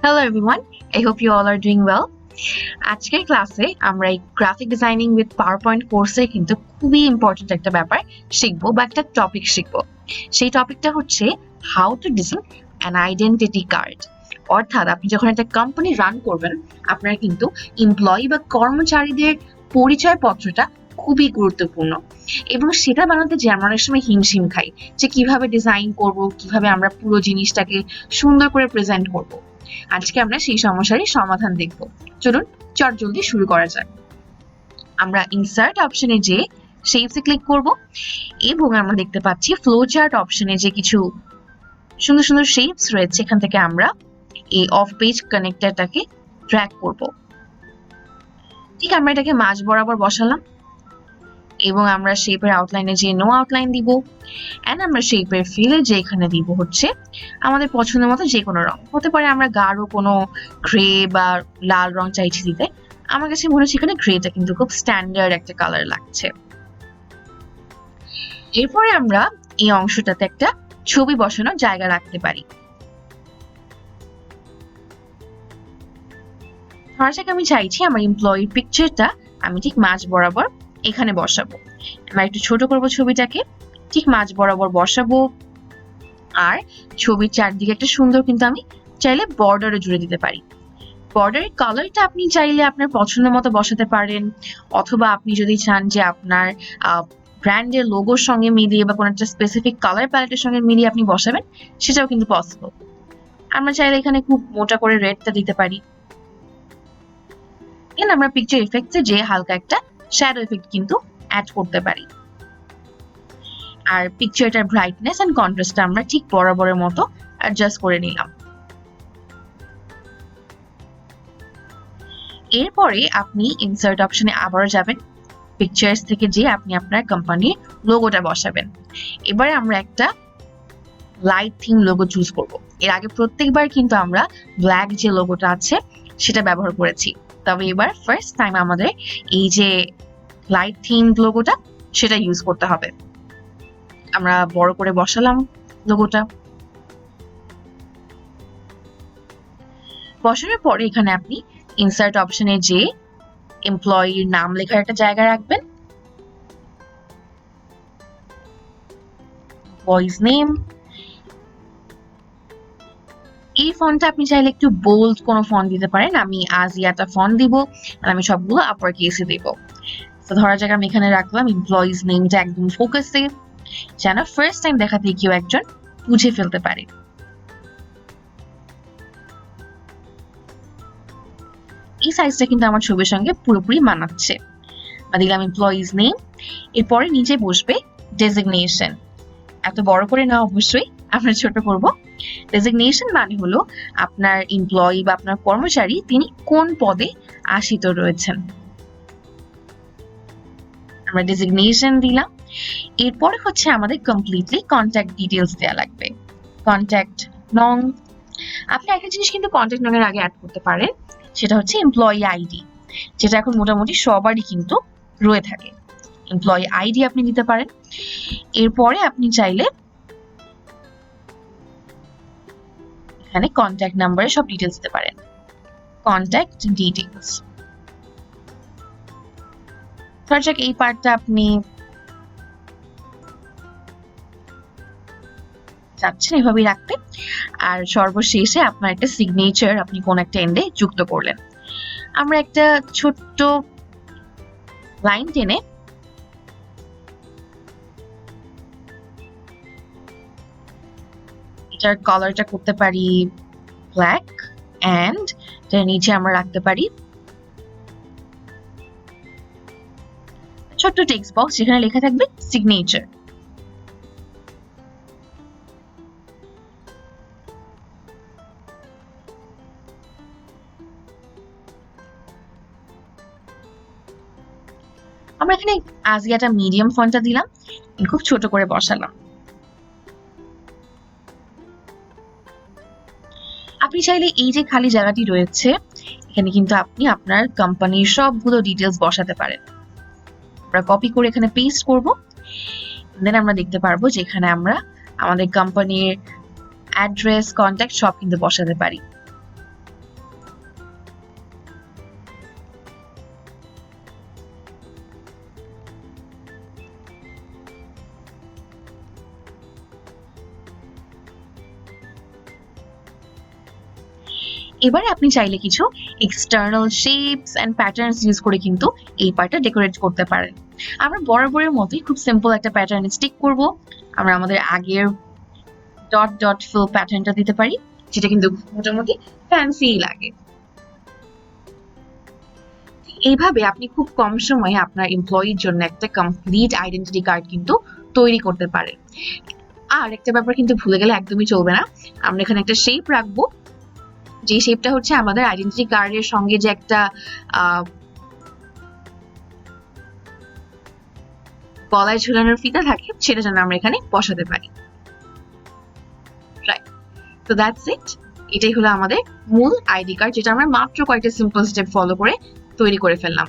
Hello everyone, I hope you all are doing well. আজকের ক্লাসে আমরা এই গ্রাফিক ডিজাইনিং উইথ পাওয়ারপয়েন্ট কোর্সে কিন্তু খুবই ইম্পর্টেন্ট একটা ব্যাপার শিখবো বা একটা টপিক শিখবো। সেই টপিকটা হচ্ছে how to design an identity card. অর্থাৎ আপনি যখন একটা কোম্পানি রান করবেন, আপনার কিন্তু এমপ্লয়ি বা কর্মচারীদের পরিচয় পত্রটা খুবই গুরুত্বপূর্ণ এবং সেটা বানাতে যে আমরা অনেক সময় হিমশিম খাই যে কিভাবে ডিজাইন করব, কিভাবে আমরা পুরো জিনিসটাকে সুন্দর করে প্রেজেন্ট করব। আজকে আমরা সেই সমস্যারই সমাধান দেখব। চলুন জলদি শুরু করা যাক। আমরা ইনসার্ট অপশনে যে শেপসে ক্লিক করব এবং আমরা দেখতে পাচ্ছি ফ্লো চার্ট অপশনে যে কিছু সুন্দর সুন্দর শেপস রয়েছে, এখান থেকে আমরা এই অফ পেজ কানেক্টরটাকে ড্র্যাগ করব। ঠিক আমরা এটাকে মাঝ বরাবর বসালাম এবং আমরা শেপের আউটলাইনে যে নো আউটলাইন দিব এন্ড আমরা শেপের ফিলে যে এখানে দিব হচ্ছে আমাদের পছন্দের মতো যে কোনো রং হতে পারে। আমরা গাঢ় কোনো গ্রে বা লাল রং চাইছি দিতে। আমার কাছে মনে হচ্ছে এখানে গ্রেটা কিন্তু খুব স্ট্যান্ডার্ড একটা কালার লাগছে। এরপরে আমরা এই অংশটাতে একটা ছবি বসানোর জায়গা রাখতে পারি। ধরা যাক আমি চাইছি আমার এমপ্লয়ির পিকচারটা আমি ঠিক মাঝ বরাবর এখানে বসাবো। আমরা একটু ছোট করব ছবিটাকে, ঠিক মাঝ বরাবর বসাবো। আর ছবির চারদিকে একটা সুন্দর কিন্তু আমি চাইলে বর্ডারে জুড়ে দিতে পারি। বর্ডারের কালারটা আপনি চাইলে আপনার পছন্দ মতো বসাতে পারেন, অথবা আপনি যদি চান যে আপনার ব্র্যান্ডের লোগোর সঙ্গে মিলিয়ে বা কোনো একটা স্পেসিফিক কালার প্যালেটের সঙ্গে মিলিয়ে আপনি বসাবেন, সেটাও কিন্তু পসিবল। আমরা চাইলে এখানে খুব মোটা করে রেডটা দিতে পারি। আমরা পিকচার ইফেক্টে যে হালকা একটা শ্যাডো ইফেক্ট কিন্তু অ্যাড করতে পারি। আর পিকচারটার ব্রাইটনেস এন্ড কন্ট্রাস্টটা আমরা ঠিক বরাবরের মতো অ্যাডজাস্ট করে নিলাম। এরপরে আপনি ইনসার্ট অপশনে আবারও যাবেন, পিকচার্স থেকে যে আপনি আপনার কোম্পানির লোগোটা বসাবেন। এবারে আমরা একটা লাইট থিম লোগো চুজ করব। এর আগে প্রত্যেকবার কিন্তু আমরা ব্ল্যাক যে লোগোটা আছে সেটা ব্যবহার করেছি, তবে এবার ফার্স্ট টাইম আমাদের এই যে লাইট থিম লোগোটা সেটা ইউজ করতে হবে। আমরা বড় করে বসালাম লোগোটা। বসানোর পরে এখানে আপনি ইনসার্ট অপশনে যে এমপ্লয়ির নাম লেখার একটা জায়গা রাখবেন, ভয়েস নেম। এই ফন্টটা আপনি চাইলে একটু বোল্ড কোনো ফন্ট দিতে পারেন। আমি আজিয়াটা ফন্ট দিব আর আমি সবগুলো আপার কেসে দেব। তো ধরা যাক আমি এখানে রাখলাম এমপ্লয়িজ নেমটা একদম ফোকাসে, যেন ফার্স্ট টাইম দেখাতে কেউ একজন বুঝে ফেলতে পারে। এই সাইজটা কিন্তু আমার ছবির সঙ্গে পুরোপুরি মানাচ্ছে। দিলাম এমপ্লয়িজ নেম। এরপরে নিচে বসবে ডেজিগনেশন। এত বড় করে না, অবশ্যই আমরা ছোট করব। ডেজিগনেশন মানে হলো আপনার এমপ্লয়ি বা আপনার কর্মচারী তিনি কোন পদে আসীত রয়েছেন। আমরা ডেজিগনেশন দিলাম। এরপরে হচ্ছে আমাদের কমপ্লিটলি কন্ট্যাক্ট ডিটেইলস দেওয়া লাগবে। কন্ট্যাক্ট নং। আপনি একটা জিনিস কিন্তু কন্ট্যাক্ট নং এর আগে অ্যাড করতে পারেন, সেটা হচ্ছে এমপ্লয়ি আইডি, যেটা এখন মোটামুটি সবারই কিন্তু রয়ে থাকে। এমপ্লয়ি আইডি আপনি দিতে পারেন। এরপরে আপনি চাইলে এখানে কন্ট্যাক্ট নাম্বারে সব ডিটেইলস দিতে পারেন। Contact details. ধরা যাক এই পার্টটা আপনি চাচ্ছেন এভাবেই রাখতে। আর সর্বশেষে আপনার একটা সিগনেচার আপনি কোন একটা এন্ডে যুক্ত করলেন। আমরা একটা ছোট্ট লাইন টেনে এটার কালারটা করতে পারি ব্ল্যাক, এন্ড এর নিচে আমরা রাখতে পারি ছোট্ট টেক্সট বক্স যেখানে লেখা থাকবে সিগনেচার। আমরা এখানে আজিয়াটা মিডিয়াম ফন্টটা দিলাম, খুব ছোট করে বসালাম। আপনি চাইলে এই যে খালি জায়গাটি রয়েছে এখানে কিন্তু আপনি আপনার কোম্পানির সবগুলো ডিটেইলস বসাতে পারেন। আমরা কপি করে এখানে পেস্ট করব, দেন আমরা দেখতে পারবো যে এখানে আমরা আমাদের কোম্পানির অ্যাড্রেস, কন্ট্যাক্ট সব কিন্তু বসাতে পারি। এবারে আপনি চাইলে কিছু external shapes and patterns use করে কিন্তু এই পার্টটা ডেকোরেট করতে পারেন। আমরা বরাবরের মতোই খুব সিম্পল একটা প্যাটার্ন স্টিক করব। আমরা আমাদের আগের ডট ডট ফিল প্যাটার্নটা দিতে পারি, যেটা কিন্তু মোটামুটি ফ্যান্সি লাগে। এইভাবে আপনি খুব কম সময়ে আপনার এমপ্লয়ির জন্য একটা কমপ্লিট আইডেন্টিটি কার্ড কিন্তু তৈরি করতে পারেন। আর একটা ব্যাপার কিন্তু ভুলে গেলে একদমই চলবে না, আমরা এখানে একটা শেপ রাখবো, যে শেপটা হচ্ছে আমাদের আইডেন্টিটি কার্ডের সঙ্গে যে একটা গলায় ঝুলানোর ফিতা থাকে, সেটা যেন আমরা এখানে বসাতে পারি। রাইট, তো দ্যাটস ইট। এটাই হলো আমাদের মূল আইডি কার্ড, যেটা আমরা মাত্র কয়েকটা সিম্পল স্টেপ ফলো করে তৈরি করে ফেললাম।